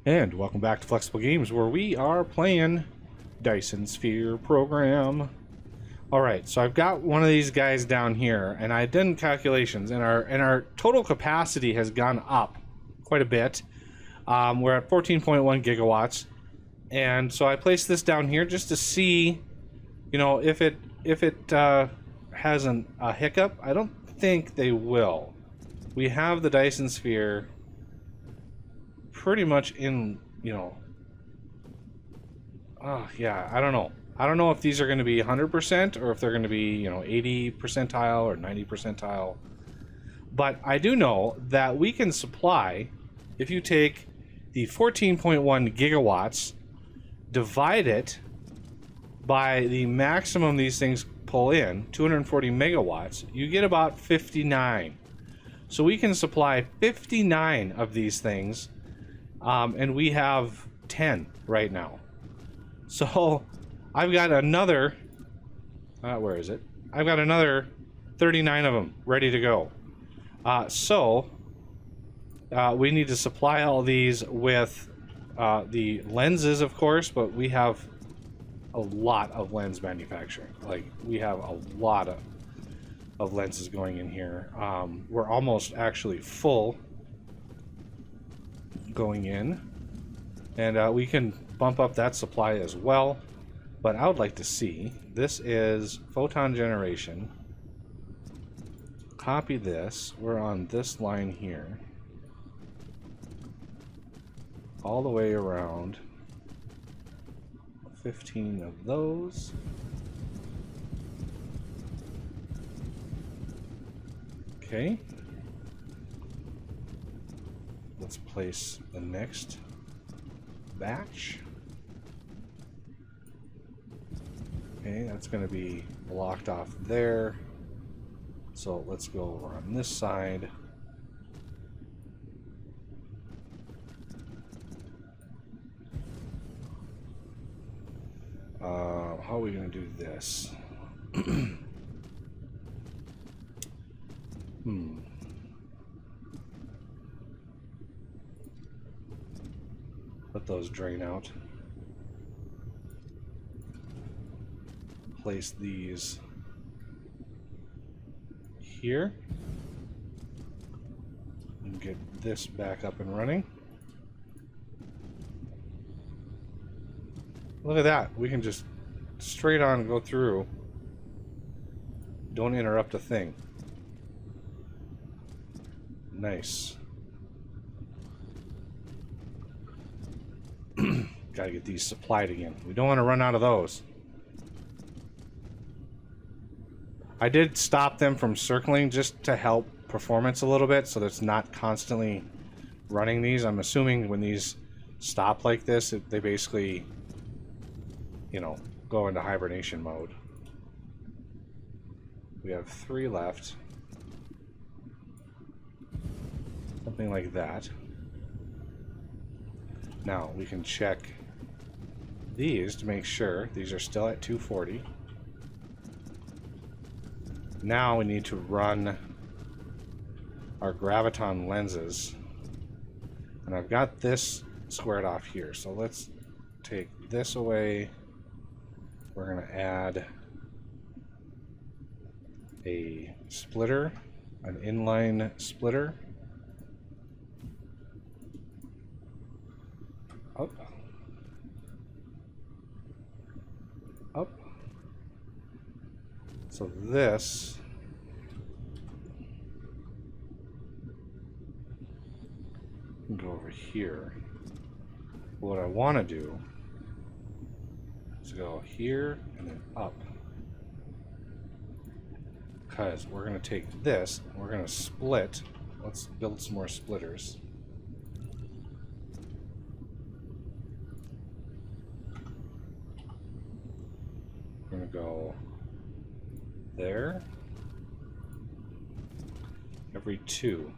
And welcome back to Flexible Games, where we are playing Dyson Sphere program. Alright, so I've got one of these guys down here, and I did calculations, and our total capacity has gone up quite a bit. We're at 14.1 gigawatts, and so I placed this down here just to see, you know, if it has a hiccup. I don't think they will. We have the Dyson Sphere pretty much in, you know, yeah, I don't know. I don't know if these are going to be 100% or if they're going to be, you know, 80 percentile or 90 percentile. But I do know that we can supply, if you take the 14.1 gigawatts, divide it by the maximum these things pull in, 240 megawatts, you get about 59. So we can supply 59 of these things. And we have 10 right now. So I've got another, where is it? I've got another 39 of them ready to go. We need to supply all these with the lenses, of course, but we have a lot of lens manufacturing. Like, we have a lot of lenses going in here. We're almost actually full going in, and we can bump up that supply as well. But I would like to see, this is photon generation. Copy this, we're on this line here, all the way around. 15 of those. Okay, let's place the next batch. Okay, that's going to be blocked off there. So let's go over on this side. How are we going to do this? Let those drain out. Place these here. And get this back up and running. Look at that. We can just straight on go through. Don't interrupt a thing. Nice. Gotta get these supplied again. We don't want to run out of those. I did stop them from circling just to help performance a little bit, so that it's not constantly running these. I'm assuming when these stop like this, they basically, you know, go into hibernation mode. We have 3 left. Something like that. Now we can check these to make sure these are still at 240. Now we need to run our graviton lenses, and I've got this squared off here, so let's take this away. We're going to add a splitter, an inline splitter. Up. Up. So this can go over here. What I want to do is go here and then up. Because we're going to take this, and we're going to split. Let's build some more splitters. We're going to go there. Every 2.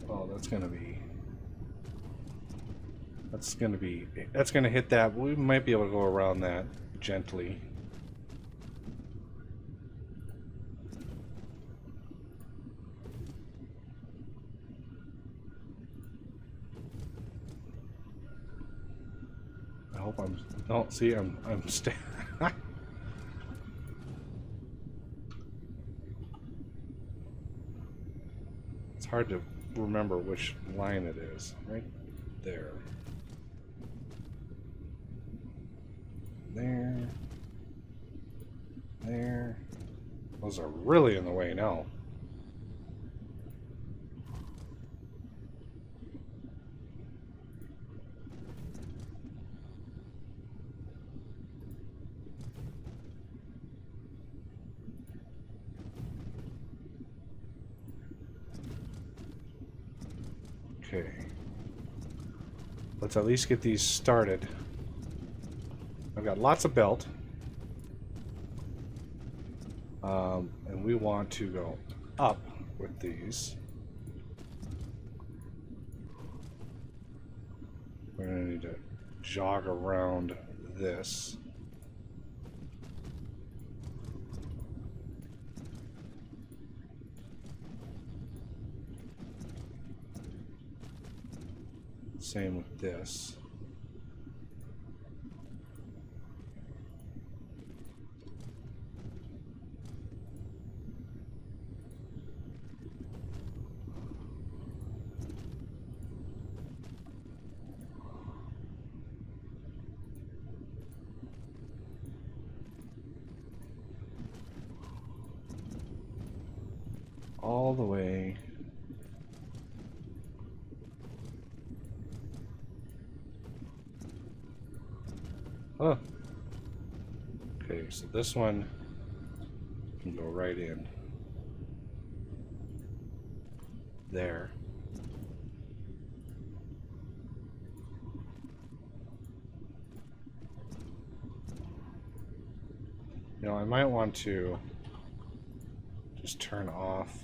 Oh, that's going to hit that. We might be able to go around that gently. hope I'm... No, see, I'm It's hard to remember which line it is. Right there. There. There. Those are really in the way now. Okay. Let's at least get these started. I've got lots of belt. And we want to go up with these. We're going to need to jog around this. Same with this. All the way. Oh. Okay, so this one can go right in. There. You know, I might want to just turn off.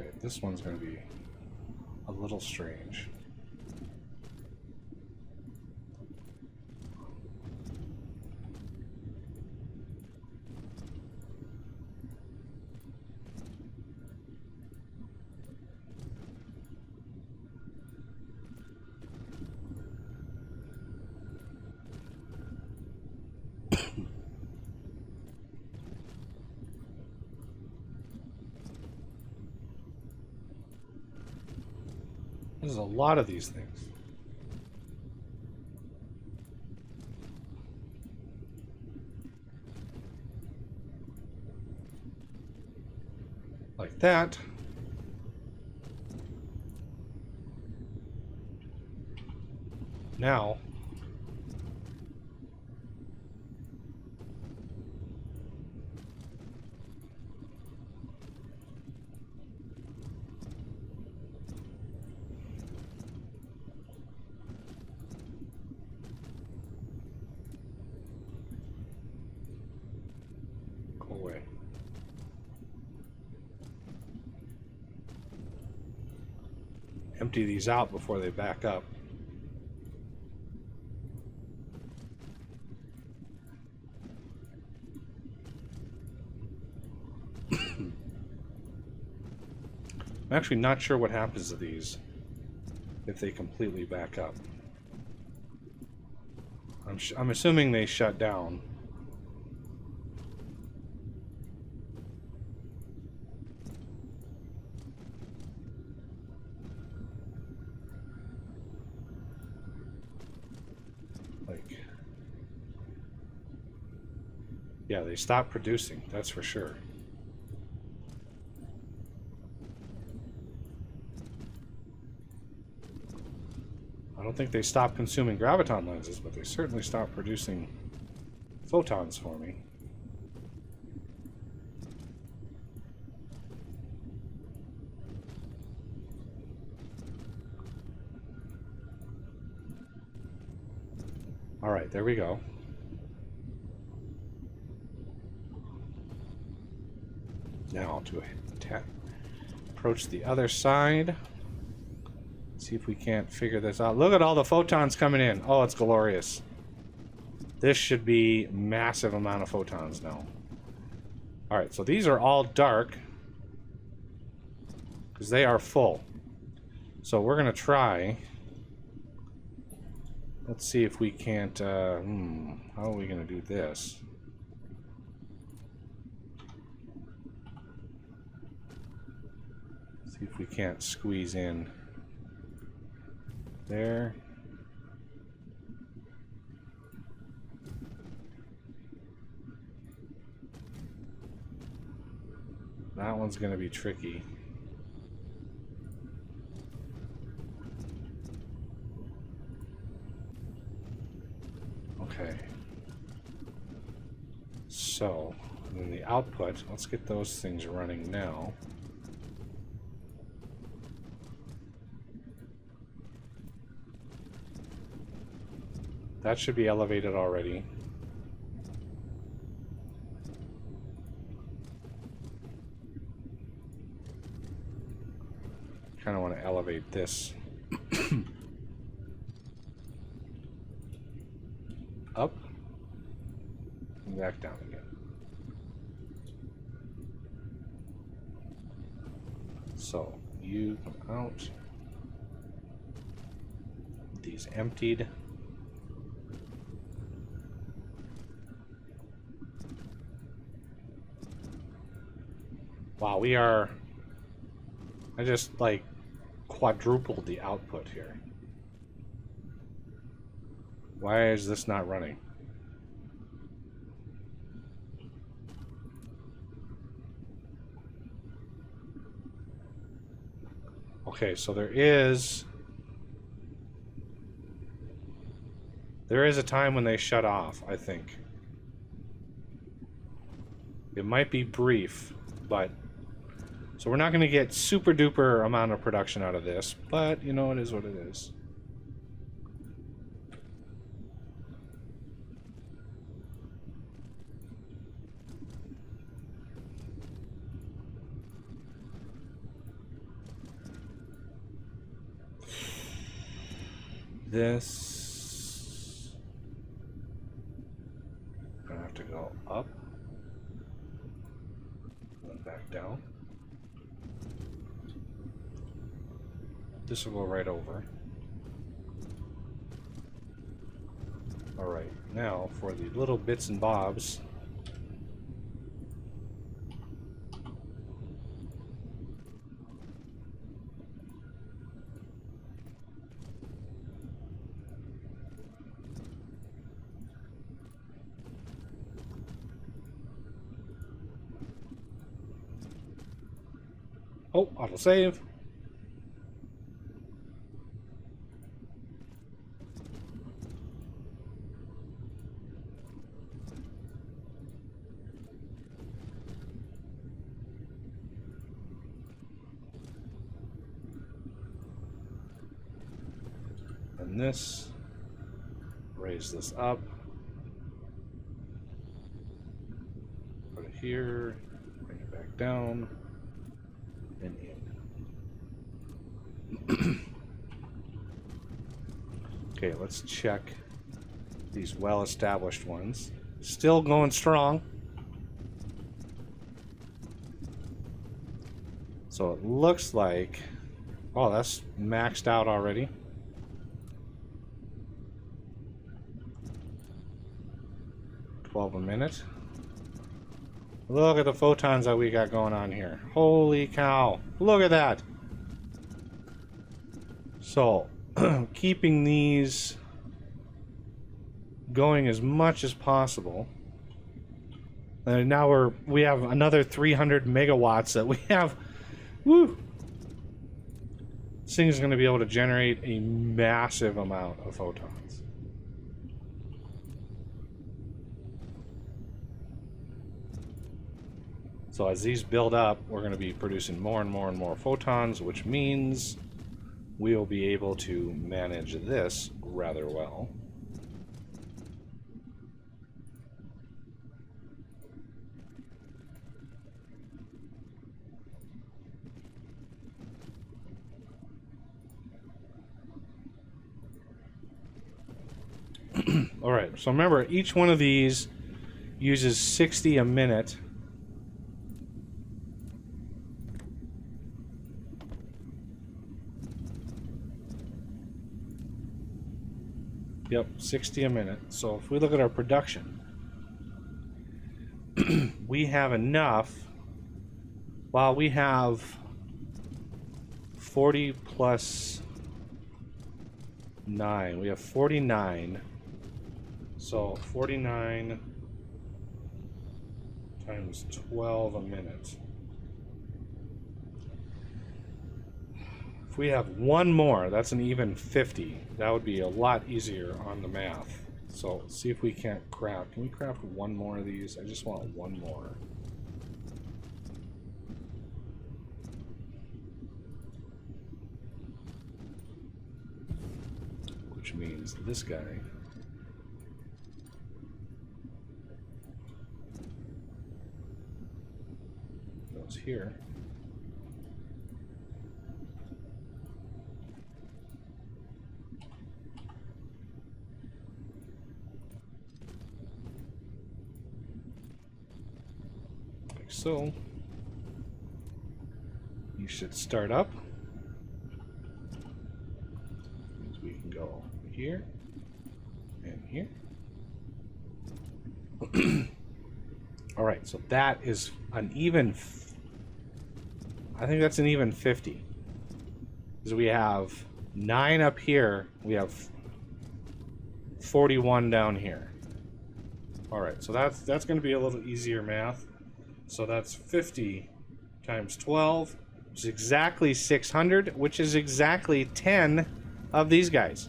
Okay, this one's going to be a little strange. There's a lot of these things. Like that. Now, go away. Empty these out before they back up. I'm actually not sure what happens to these if they completely back up. I'm assuming they shut down. Like, yeah, they stop producing, that's for sure. I don't think they stopped consuming graviton lenses, but they certainly stopped producing photons for me. All right, there we go. Now to approach the other side. See if we can't figure this out. Look at all the photons coming in. Oh, it's glorious. This should be a massive amount of photons now. All right, so these are all dark because they are full. So we're gonna try. Let's see if we can't. How are we gonna do this? See if we can't squeeze in there. That one's going to be tricky. Okay. So, and then the output, let's get those things running now. That should be elevated already. Kind of want to elevate this up and back down again. So you come out. These emptied. Wow, we are... I just, like, quadrupled the output here. Why is this not running? Okay, so there is a time when they shut off, I think. It might be brief, but... So we're not going to get super duper amount of production out of this, but you know, it is what it is. This... I'm going to have to go up. And back down. This will go right over. Alright, now for the little bits and bobs. Oh, autosave. And this, raise this up, put it here, bring it back down, and in. Okay, let's check these well-established ones. Still going strong. So it looks like, oh, that's maxed out already. $12 a minute. Look at the photons that we got going on here. Holy cow. Look at that. So, keeping these going as much as possible. And now we have another 300 megawatts that we have. Woo! This thing is going to be able to generate a massive amount of photons. So as these build up, we're going to be producing more and more and more photons, which means we'll be able to manage this rather well. All right, so remember, each one of these uses 60 a minute. Yep, 60 a minute. So if we look at our production, we have enough. Well, we have 40 plus 9. We have 49. So 49 times 12 a minute. If we have one more, that's an even 50. That would be a lot easier on the math. So let's see if we can't craft. Can we craft one more of these? I just want one more. Which means this guy goes here. Like so. You should start up. Means we can go here and here. All right, so that is an even. I think that's an even 50. Because we have 9 up here, we have 41 down here. All right, so that's going to be a little easier math. So that's 50 times 12, which is exactly 600, which is exactly 10 of these guys.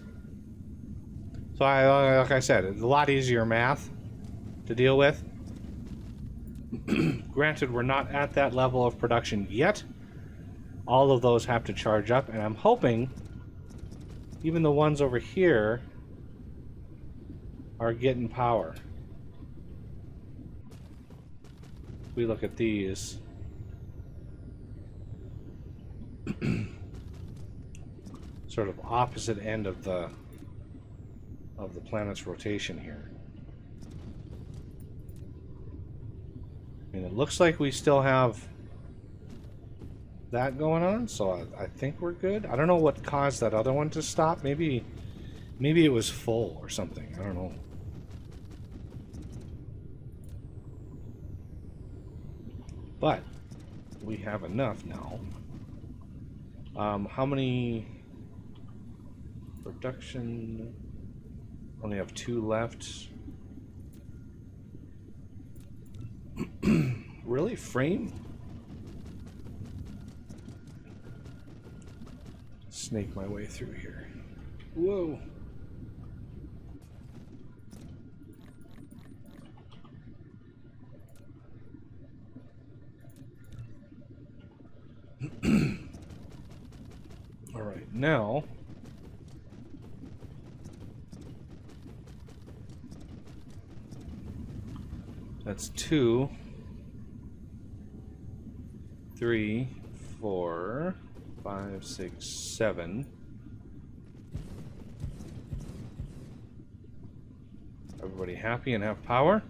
So like I said, it's a lot easier math to deal with. Granted, we're not at that level of production yet. All of those have to charge up, and I'm hoping even the ones over here are getting power. If we look at these, sort of opposite end of the planet's rotation here. I mean, it looks like we still have that going on, so I think we're good. I don't know what caused that other one to stop. Maybe it was full or something. I don't know. But we have enough now. How many production? Only have 2 left. Really? Frame? Snake my way through here. Whoa. All right, now that's 2, 3, 4, 5, 6, 7. Everybody happy and have power?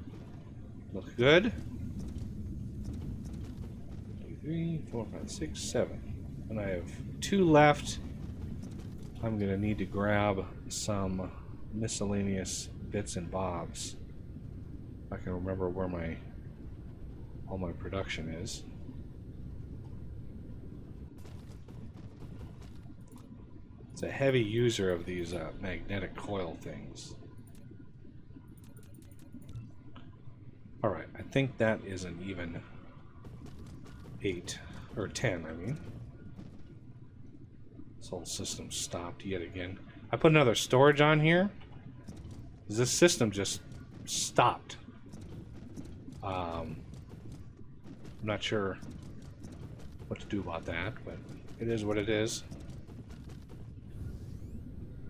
Look good. 2, 3, 4, 5, 6, 7. And I have 2 left. I'm going to need to grab some miscellaneous bits and bobs. I can remember where all my production is. It's a heavy user of these magnetic coil things. All right, I think that is an even 8 or 10. I mean, this whole system stopped yet again. I put another storage on here. This system just stopped. I'm not sure what to do about that, but it is what it is.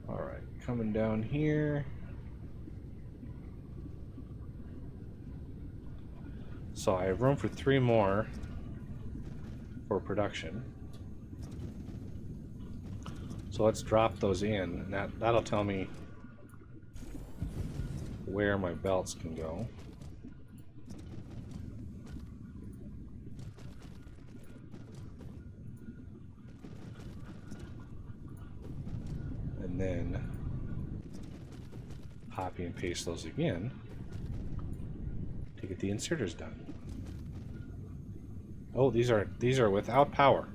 Alright, coming down here. So I have room for 3 more for production. So let's drop those in, and that'll tell me where my belts can go. And then copy and paste those again to get the inserters done. Oh, these are without power.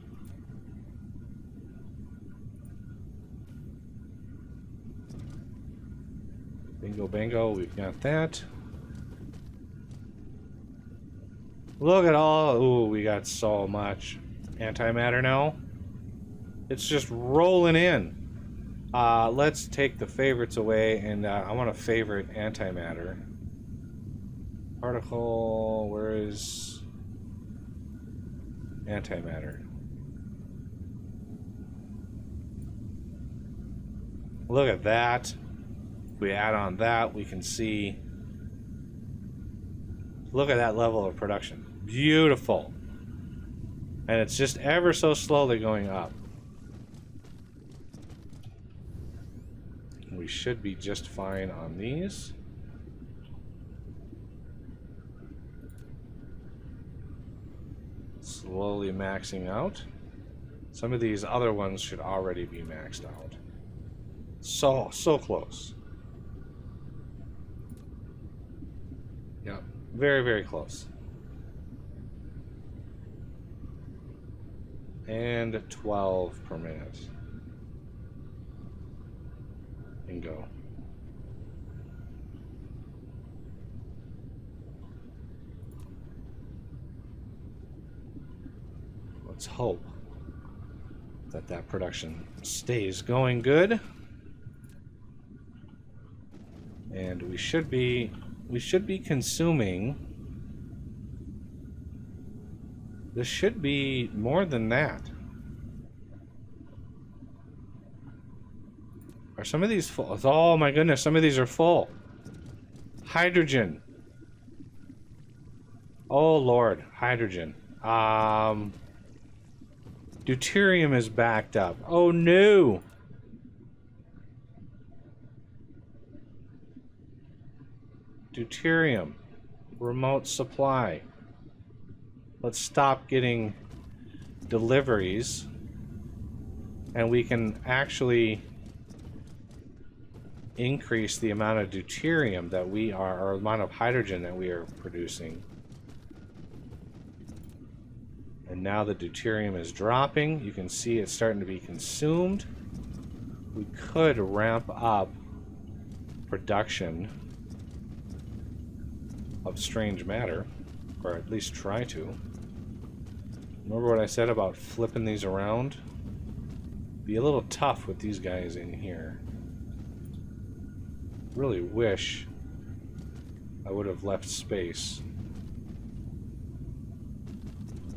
Bingo bango, we've got that. Look at all, ooh, we got so much antimatter now. It's just rolling in. Let's take the favorites away, and I want to favorite antimatter. Particle, where is antimatter? Look at that. If we add on that, we can see. Look at that level of production. Beautiful. And it's just ever so slowly going up. We should be just fine on these. Slowly maxing out. Some of these other ones should already be maxed out. So close. Yeah, very, very close. And 12 per minute. And go. Let's hope that that production stays going good. And we should be consuming. This should be more than that. Are some of these full? Oh my goodness, some of these are full. Hydrogen. Oh Lord, hydrogen. Deuterium is backed up. Oh no. Deuterium. Remote supply. Let's stop getting deliveries, and we can actually increase the amount of deuterium that we are, or amount of hydrogen that we are producing. And now the deuterium is dropping. You can see it's starting to be consumed. We could ramp up production of strange matter, or at least try to. Remember what I said about flipping these around? Be a little tough with these guys in here. Really wish I would have left space.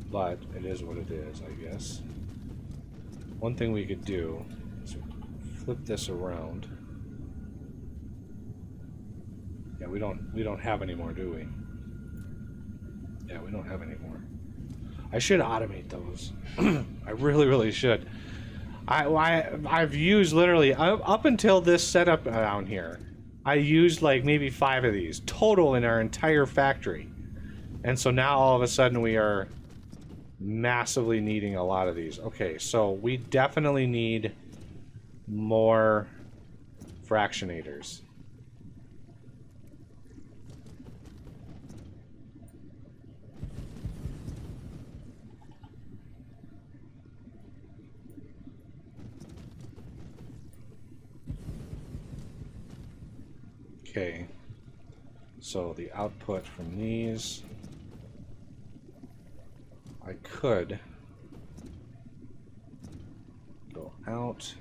But it is what it is, I guess. One thing we could do is flip this around. Yeah, we don't have any more, do we? Yeah, we don't have any more. I should automate those. I really should. I've used literally up until this setup down here, I used like maybe 5 of these total in our entire factory. And so now all of a sudden we are massively needing a lot of these. Okay, so we definitely need more fractionators. Okay, so the output from these, I could go out.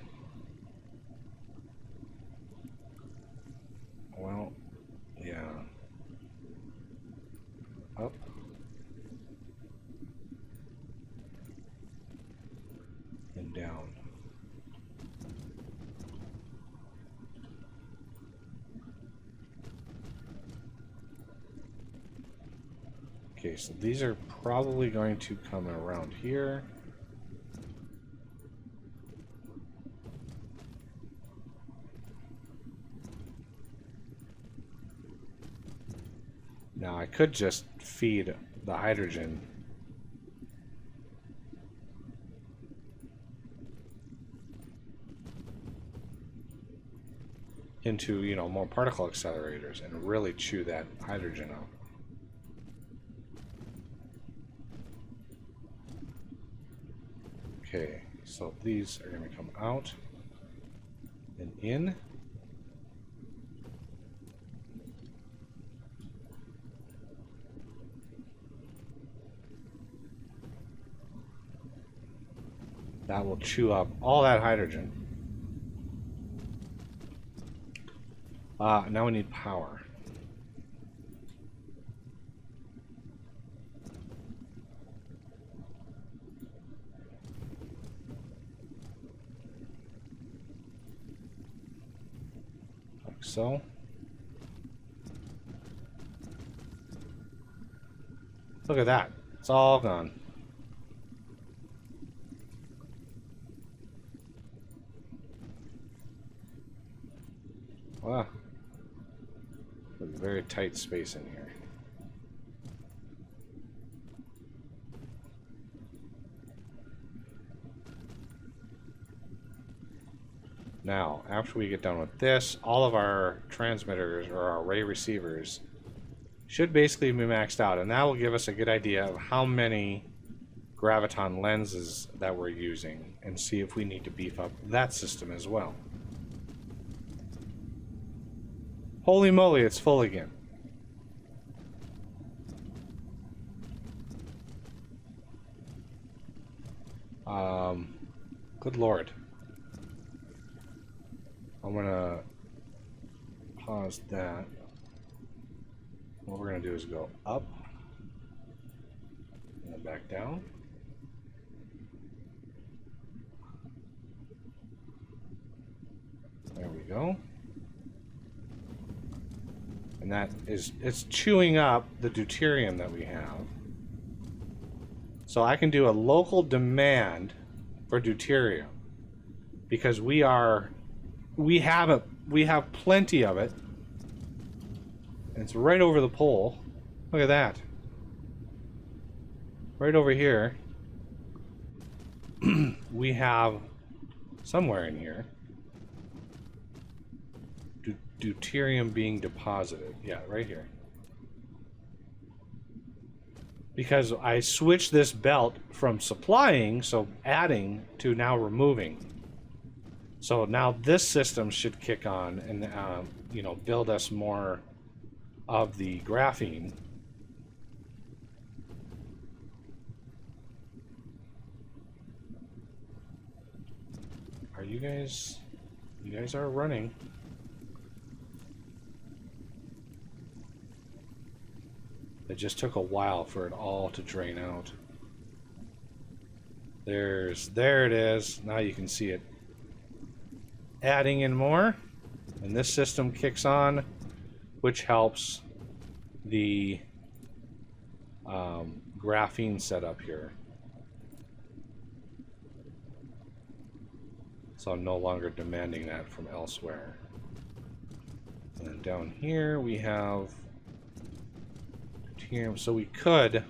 Well, yeah. Up. Okay, so these are probably going to come around here. Now I could just feed the hydrogen into, you know, more particle accelerators and really chew that hydrogen out. Okay, so these are going to come out and in. That will chew up all that hydrogen. Now we need power. Like so. Look at that. It's all gone. Wow. There's a very tight space in here. Now, after we get done with this, all of our transmitters or our array receivers should basically be maxed out, and that will give us a good idea of how many graviton lenses that we're using and see if we need to beef up that system as well. Holy moly, it's full again. Good lord. I'm gonna pause that. What we're gonna do is go up and then back down. There we go. And that is, it's chewing up the deuterium that we have. So I can do a local demand for deuterium because we have plenty of it. And it's right over the pole. Look at that. Right over here. We have somewhere in here deuterium being deposited. Yeah, right here. Because I switched this belt from supplying, so adding, to now removing. So now this system should kick on and you know, build us more of the graphene. Are you guys are running. It just took a while for it all to drain out. There it is. Now you can see it adding in more, and this system kicks on, which helps the graphene setup here. So I'm no longer demanding that from elsewhere. And then down here we have deuterium. So we could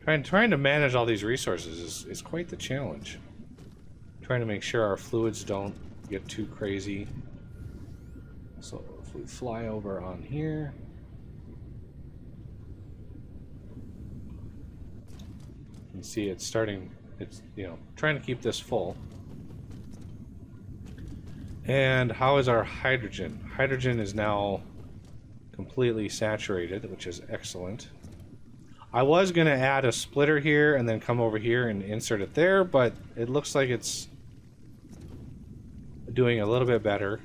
trying to manage all these resources is quite the challenge. Trying to make sure our fluids don't get too crazy. So if we fly over on here, you can see it's starting, it's, you know, trying to keep this full. And how is our hydrogen? Hydrogen is now completely saturated, which is excellent. I was going to add a splitter here and then come over here and insert it there, but it looks like it's doing a little bit better.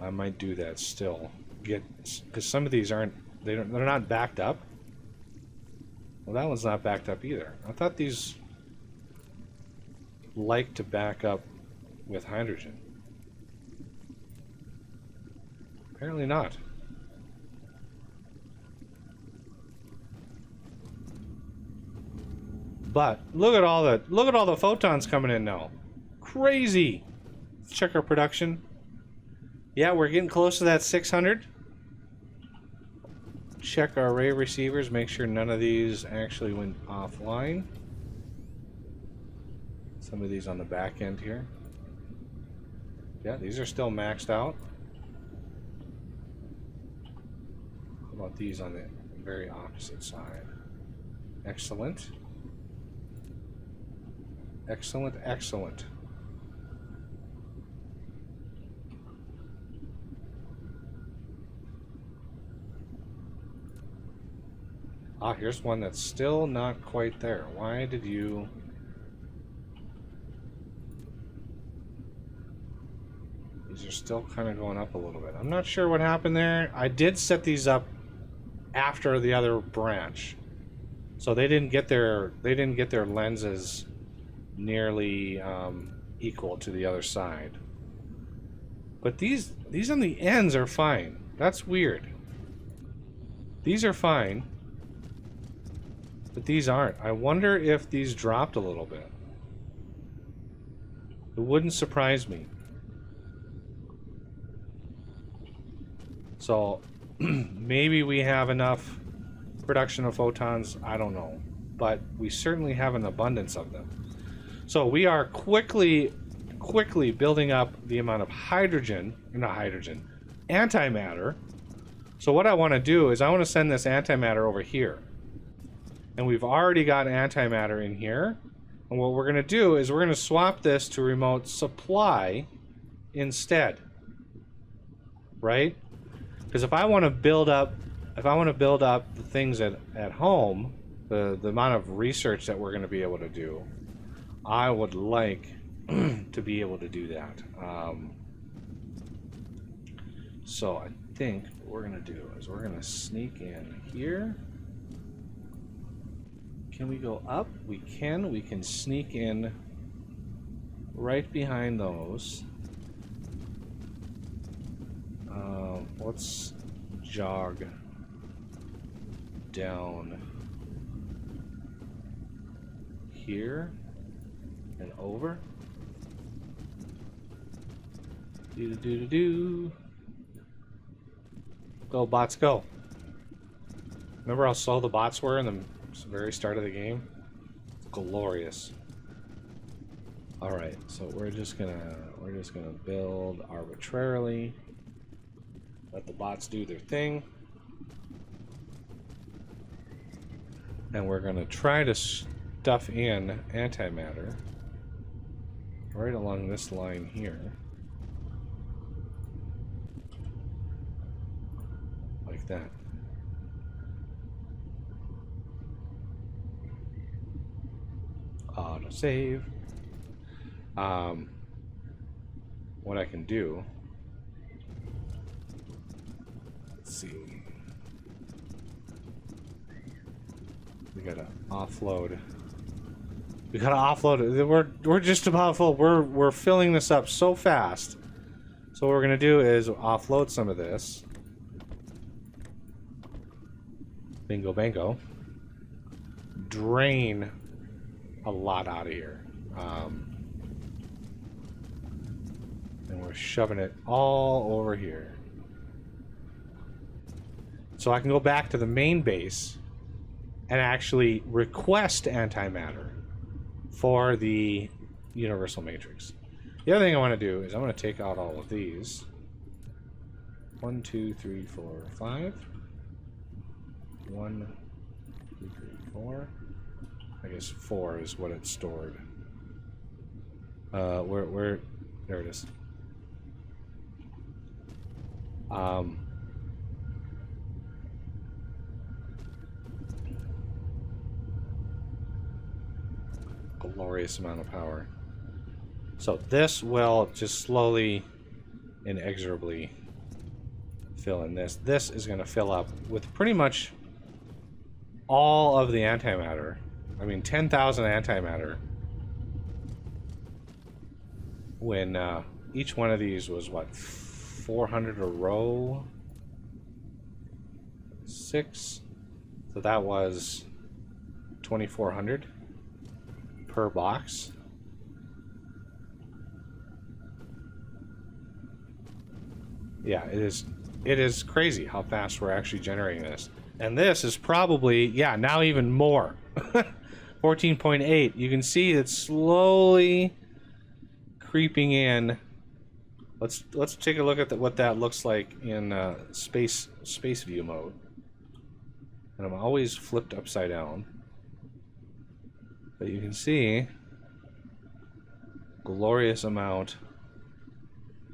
I might do that still. Because some of these aren't, they're not backed up. Well, that one's not backed up either. I thought these like to back up with hydrogen. Apparently not. But look at all the photons coming in now. Crazy. Let's check our production. Yeah, we're getting close to that 600. Check our array receivers, make sure none of these actually went offline. Some of these on the back end here. Yeah, these are still maxed out. How about these on the very opposite side? Excellent. Excellent, excellent. Ah, here's one that's still not quite there. Why did you... These are still kind of going up a little bit. I'm not sure what happened there. I did set these up after the other branch, so they didn't get their lenses nearly equal to the other side. But these on the ends are fine. That's weird. These are fine, but these aren't. I wonder if these dropped a little bit. It wouldn't surprise me. So maybe we have enough production of photons, I don't know, but we certainly have an abundance of them. So we are quickly building up the amount of antimatter. So what I want to do is I want to send this antimatter over here. And we've already got antimatter in here. And what we're going to do is we're going to swap this to remote supply instead. Right? Because if I want to build up the things at home, the amount of research that we're going to be able to do, I would like to be able to do that. So I think what we're going to do is we're going to sneak in here. Can we go up? We can. We can sneak in right behind those. Let's jog down here and over. Do. Go, bots, go. Remember how slow the bots were in the very start of the game? Glorious. Alright, so we're just gonna build arbitrarily. Let the bots do their thing. And we're gonna try to stuff in antimatter right along this line here. Like that. Auto save. What I can do, let's see, we gotta offload it. We're just about full. We're filling this up so fast. So what we're gonna do is offload some of this. Bingo bango. Drain a lot out of here. And we're shoving it all over here. So I can go back to the main base and actually request antimatter for the universal matrix. The other thing I want to do is I want to take out all of these. 1, 2, 3, 4, 5. 1, 2, 3, 4. I guess 4 is what it's stored. Where? There it is. Glorious amount of power. So this will just slowly, inexorably fill in this. This is going to fill up with pretty much all of the antimatter, I mean 10,000 antimatter, when each one of these was what, 400 a row? 6, so that was 2,400 per box. Yeah, it is crazy how fast we're actually generating this. And this is probably, yeah, now even more. 14.8. You can see it's slowly creeping in. Let's take a look at what that looks like in space view mode. And I'm always flipped upside down. But you can see glorious amount.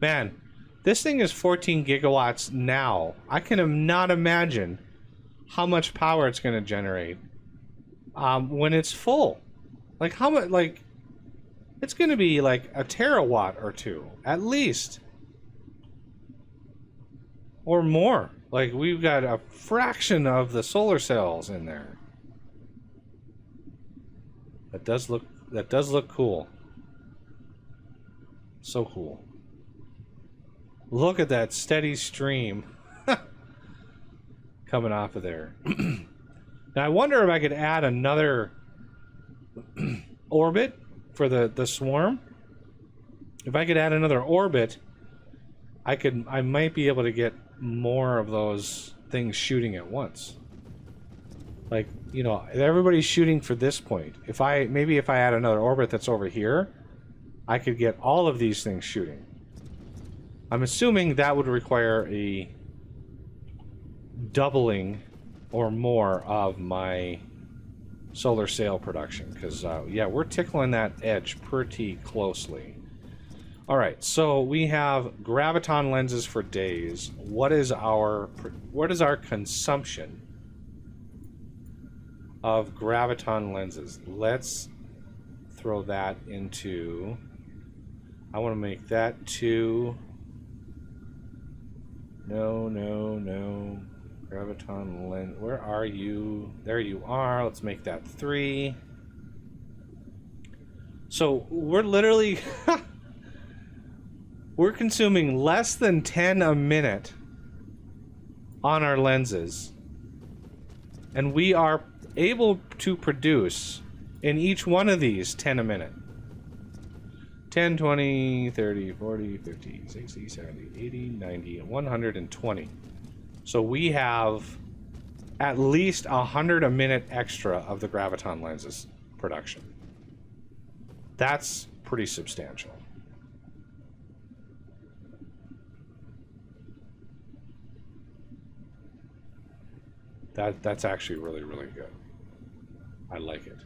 Man, this thing is 14 gigawatts now. I can not imagine how much power it's going to generate when it's full. Like how much? Like it's going to be like a terawatt or two at least, or more. Like we've got a fraction of the solar cells in there. That does look cool. So cool. Look at that steady stream coming off of there. Now I wonder if I could add another orbit for the swarm. If I could add another orbit, I might be able to get more of those things shooting at once. Like, you know, everybody's shooting for this point. If I add another orbit that's over here, I could get all of these things shooting. I'm assuming that would require a doubling or more of my solar sail production, because yeah, we're tickling that edge pretty closely. All right, so we have graviton lenses for days. What is our consumption of graviton lenses? Let's throw that into, I want to make that 2. No. Graviton lens. Where are you? There you are. Let's make that 3. So we're literally we're consuming less than 10 a minute on our lenses, and we are able to produce in each one of these 10 a minute. 10, 20, 30, 40, 50, 60, 70, 80, 90, 120. So we have at least 100 a minute extra of the graviton lenses production. That's pretty substantial. That's actually really, really good. I like it.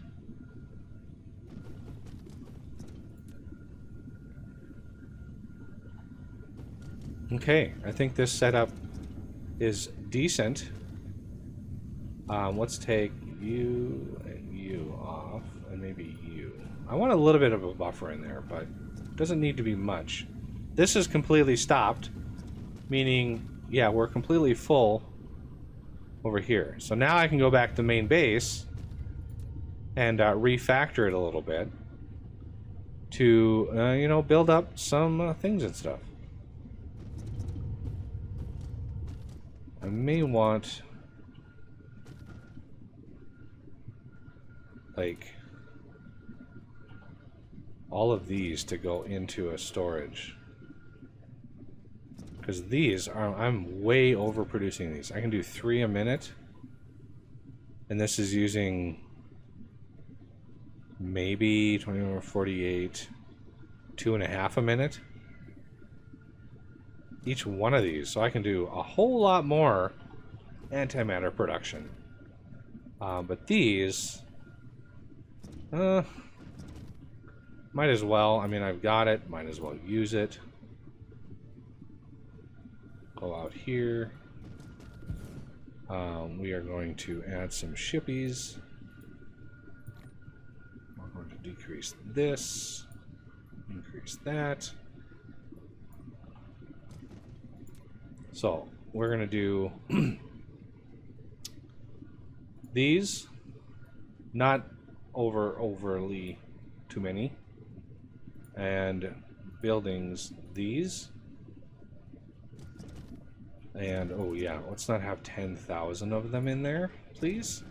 Okay, I think this setup is decent. Let's take you and you off, and maybe you. I want a little bit of a buffer in there, but it doesn't need to be much. This is completely stopped, meaning, yeah, we're completely full over here. So now I can go back to main base and refactor it a little bit to, you know, build up some things and stuff. I may want, like, all of these to go into a storage, because these are, I'm way overproducing these. I can do 3 a minute, and this is using maybe 20 or 48, 2.5 a minute. Each one of these, so I can do a whole lot more antimatter production. But these, might as well. I mean, I've got it. Might as well use it. Go out here. We are going to add some shippies. We're going to decrease this, increase that. So we're going to do these, not overly too many. And buildings, these. And oh yeah, let's not have 10,000 of them in there, please.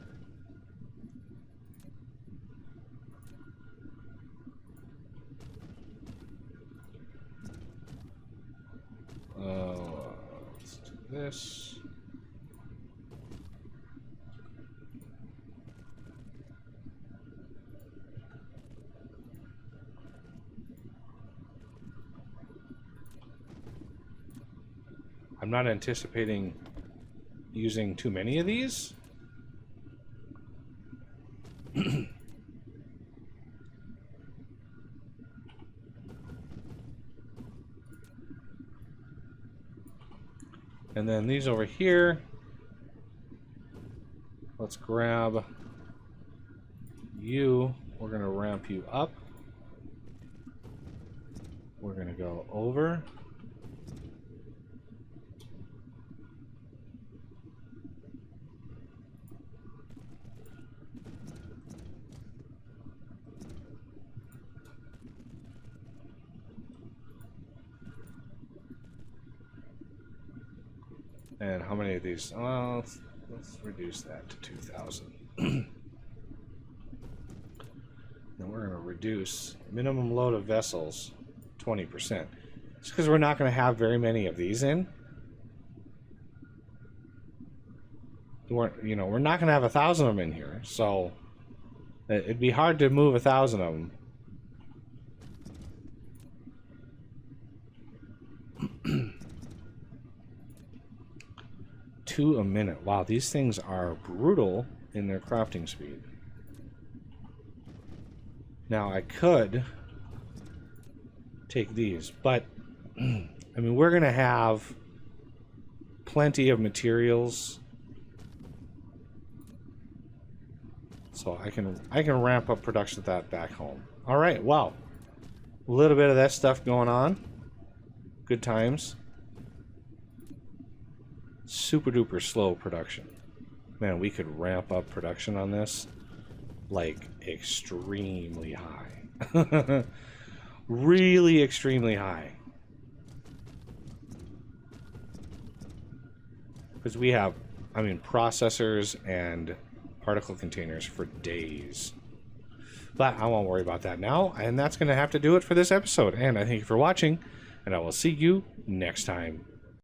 Let's do this. I'm not anticipating using too many of these. And then these over here, let's grab you. We're going to ramp you up. We're going to go over. And how many of these? Well, let's reduce that to 2,000. Then we're going to reduce minimum load of vessels 20%. It's because we're not going to have very many of these in. We're not going to have 1,000 of them in here, so it'd be hard to move 1,000 of them. Two a minute. Wow, these things are brutal in their crafting speed. Now I could take these, but I mean, we're gonna have plenty of materials, so I can ramp up production of that back home. All right, well, a little bit of that stuff going on. Good times. Super duper slow production. Man, we could ramp up production on this like extremely high. Really extremely high. Because we have, I mean, processors and particle containers for days. But I won't worry about that now, and that's going to have to do it for this episode. And I thank you for watching, and I will see you next time.